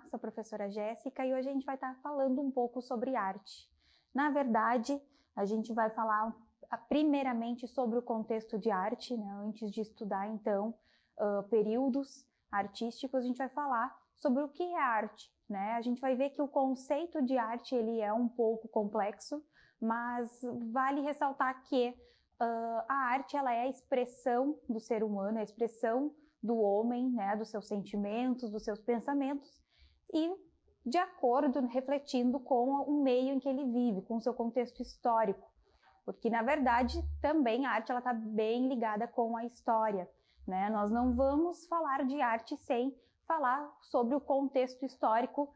sou a professora Jéssica e hoje a gente vai estar falando um pouco sobre arte. Na verdade, a gente vai falar primeiramente sobre o contexto de arte, né? Antes de estudar então períodos artísticos, a gente vai falar sobre o que é arte, né? A gente vai ver que o conceito de arte ele é um pouco complexo, mas vale ressaltar que a arte ela é a expressão do ser humano, é a expressão do homem, né, dos seus sentimentos, dos seus pensamentos e de acordo, refletindo com o meio em que ele vive, com o seu contexto histórico. Porque, na verdade, também a arte está bem ligada com a história, né? Nós não vamos falar de arte sem falar sobre o contexto histórico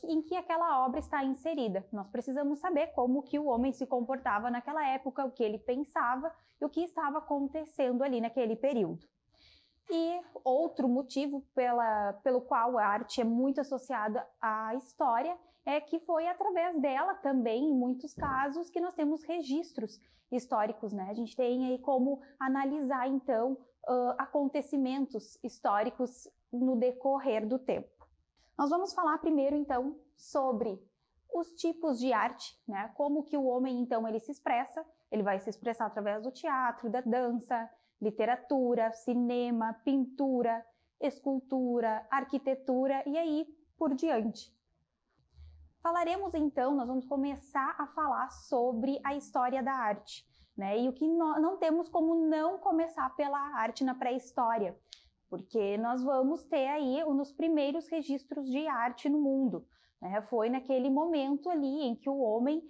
em que aquela obra está inserida. Nós precisamos saber como que o homem se comportava naquela época, o que ele pensava e o que estava acontecendo ali naquele período. E outro motivo pelo qual a arte é muito associada à história é que foi através dela também, em muitos casos, que nós temos registros históricos, né? A gente tem aí como analisar, então, acontecimentos históricos no decorrer do tempo. Nós vamos falar primeiro, então, sobre os tipos de arte, né? Como que o homem, então, ele se expressa. Ele vai se expressar através do teatro, da dança, literatura, cinema, pintura, escultura, arquitetura e aí por diante. Falaremos então, nós vamos começar a falar sobre a história da arte, né? E o que não temos como não começar pela arte na pré-história, porque nós vamos ter aí um dos primeiros registros de arte no mundo. Foi naquele momento ali em que o homem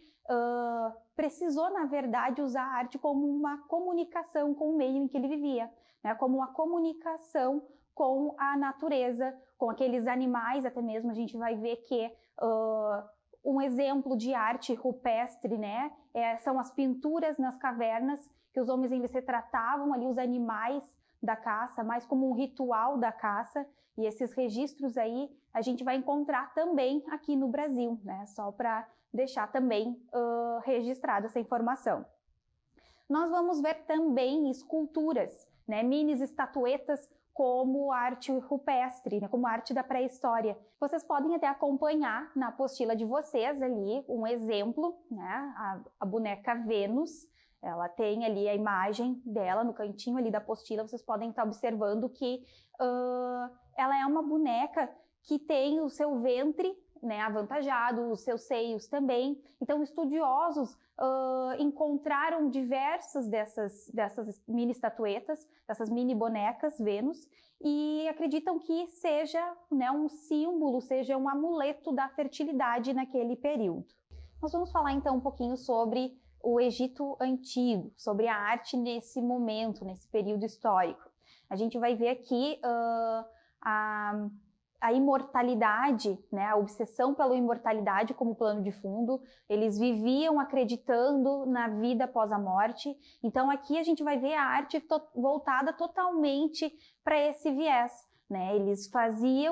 precisou, na verdade, usar a arte como uma comunicação com o meio em que ele vivia, né? Como uma comunicação com a natureza, com aqueles animais, até mesmo a gente vai ver que um exemplo de arte rupestre, né? São as pinturas nas cavernas, que os homens eles retratavam ali os animais da caça, mais como um ritual da caça, e esses registros aí a gente vai encontrar também aqui no Brasil, né? Só para deixar também registrada essa informação. Nós vamos ver também esculturas, né? Mini estatuetas como arte rupestre, né? Como arte da pré-história. Vocês podem até acompanhar na apostila de vocês ali um exemplo, né? A boneca Vênus. Ela tem ali a imagem dela no cantinho ali da apostila, vocês podem estar observando que ela é uma boneca que tem o seu ventre, né, avantajado, os seus seios também. Então, estudiosos encontraram diversas dessas mini estatuetas, dessas mini bonecas Vênus, e acreditam que seja, né, um símbolo, seja um amuleto da fertilidade naquele período. Nós vamos falar então um pouquinho sobre o Egito Antigo, sobre a arte nesse momento, nesse período histórico. A gente vai ver aqui a imortalidade, né, a obsessão pela imortalidade como plano de fundo. Eles viviam acreditando na vida após a morte. Então aqui a gente vai ver a arte voltada totalmente para esse viés. Né? Eles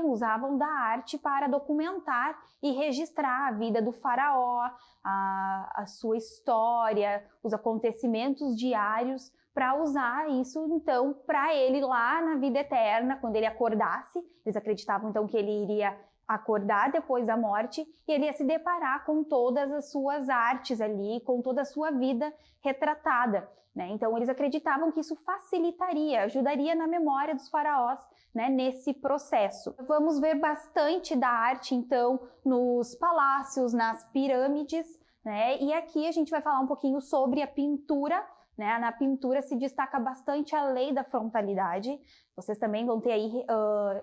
usavam da arte para documentar e registrar a vida do faraó, a sua história, os acontecimentos diários, para usar isso, então, para ele lá na vida eterna, quando ele acordasse. Eles acreditavam, então, que ele iria acordar depois da morte e ele ia se deparar com todas as suas artes ali, com toda a sua vida retratada, né? Então, eles acreditavam que isso facilitaria, ajudaria na memória dos faraós, né, nesse processo. Vamos ver bastante da arte, então, nos palácios, nas pirâmides, né? E aqui a gente vai falar um pouquinho sobre a pintura, né? Na pintura se destaca bastante a lei da frontalidade. Vocês também vão ter aí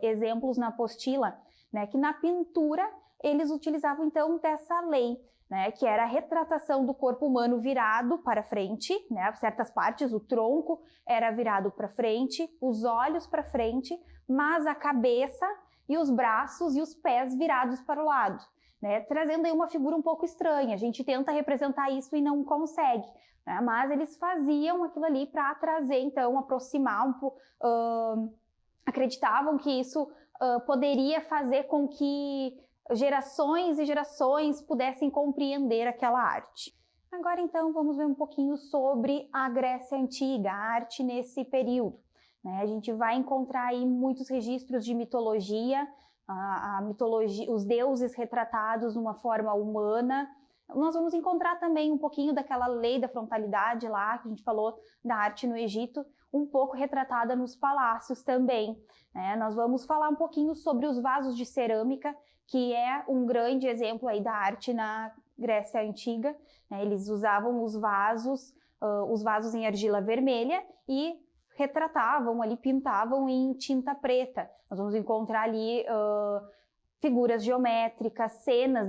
exemplos na apostila, né? Que na pintura eles utilizavam então dessa lei, né? Que era a retratação do corpo humano virado para frente, né? Certas partes, o tronco era virado para frente, os olhos para frente, mas a cabeça e os braços e os pés virados para o lado, né? Trazendo aí uma figura um pouco estranha. A gente tenta representar isso e não consegue, né? Mas eles faziam aquilo ali para trazer, então, aproximar acreditavam que isso poderia fazer com que gerações e gerações pudessem compreender aquela arte. Agora, então, vamos ver um pouquinho sobre a Grécia Antiga, a arte nesse período. A gente vai encontrar aí muitos registros de mitologia, a mitologia, os deuses retratados numa forma humana. Nós vamos encontrar também um pouquinho daquela lei da frontalidade lá, que a gente falou da arte no Egito, um pouco retratada nos palácios também, né? Nós vamos falar um pouquinho sobre os vasos de cerâmica, que é um grande exemplo aí da arte na Grécia Antiga, né? Eles usavam os vasos em argila vermelha e retratavam ali, pintavam em tinta preta. Nós vamos encontrar ali figuras geométricas, cenas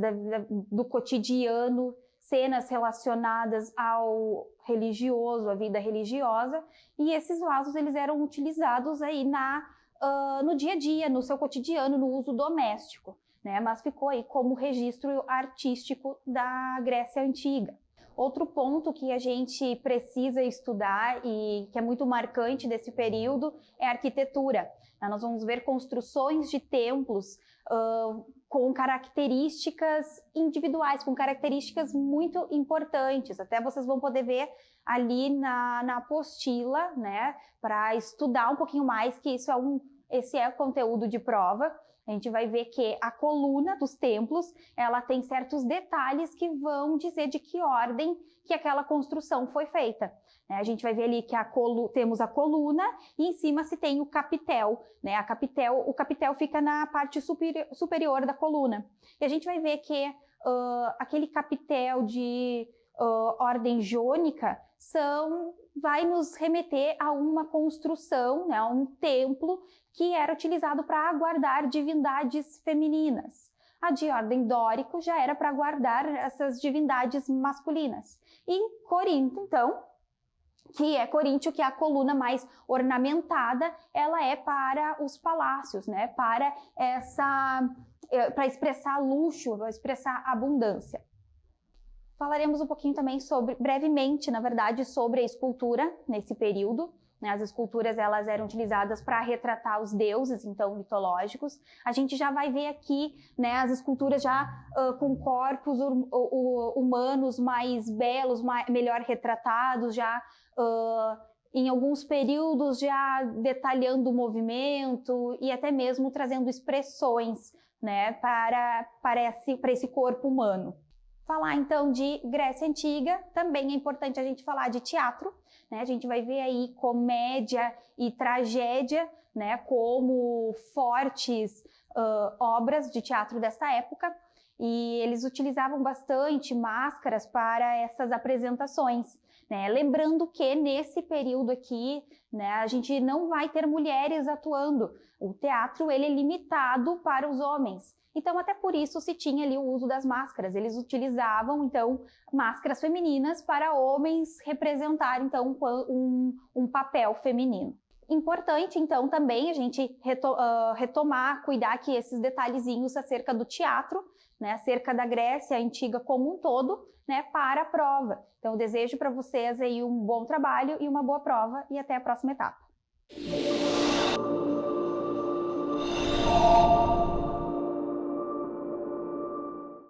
do cotidiano, cenas relacionadas ao religioso, à vida religiosa, e esses vasos eles eram utilizados aí no dia a dia, no seu cotidiano, no uso doméstico, né? Mas ficou aí como registro artístico da Grécia Antiga. Outro ponto que a gente precisa estudar e que é muito marcante desse período é a arquitetura. Nós vamos ver construções de templos com características individuais, com características muito importantes. Até vocês vão poder ver ali na apostila, né, para estudar um pouquinho mais, que esse é o conteúdo de prova. A gente vai ver que a coluna dos templos, ela tem certos detalhes que vão dizer de que ordem que aquela construção foi feita. A gente vai ver ali que temos a coluna e em cima se tem o capitel, né? O capitel fica na parte superior da coluna. E a gente vai ver que aquele capitel de ordem jônica vai nos remeter a uma construção, né, a um templo que era utilizado para guardar divindades femininas. A de ordem dórico já era para guardar essas divindades masculinas. E Corinto, então, que é Coríntio, que é a coluna mais ornamentada, ela é para os palácios, né, para expressar luxo, para expressar abundância. Falaremos um pouquinho também brevemente, na verdade, sobre a escultura nesse período. As esculturas elas eram utilizadas para retratar os deuses, então, mitológicos. A gente já vai ver aqui, né, as esculturas já com corpos humanos mais belos, melhor retratados, já em alguns períodos já detalhando o movimento e até mesmo trazendo expressões, né, para esse corpo humano. Falar então de Grécia Antiga, também é importante a gente falar de teatro, né? A gente vai ver aí comédia e tragédia, né, como fortes obras de teatro dessa época, e eles utilizavam bastante máscaras para essas apresentações, né? Lembrando que nesse período aqui, né, a gente não vai ter mulheres atuando, o teatro ele é limitado para os homens. Então, até por isso se tinha ali o uso das máscaras. Eles utilizavam, então, máscaras femininas para homens representar, então, um papel feminino. Importante, então, também a gente retomar, cuidar que esses detalhezinhos acerca do teatro, né, acerca da Grécia Antiga como um todo, né, para a prova. Então, eu desejo para vocês aí um bom trabalho e uma boa prova e até a próxima etapa.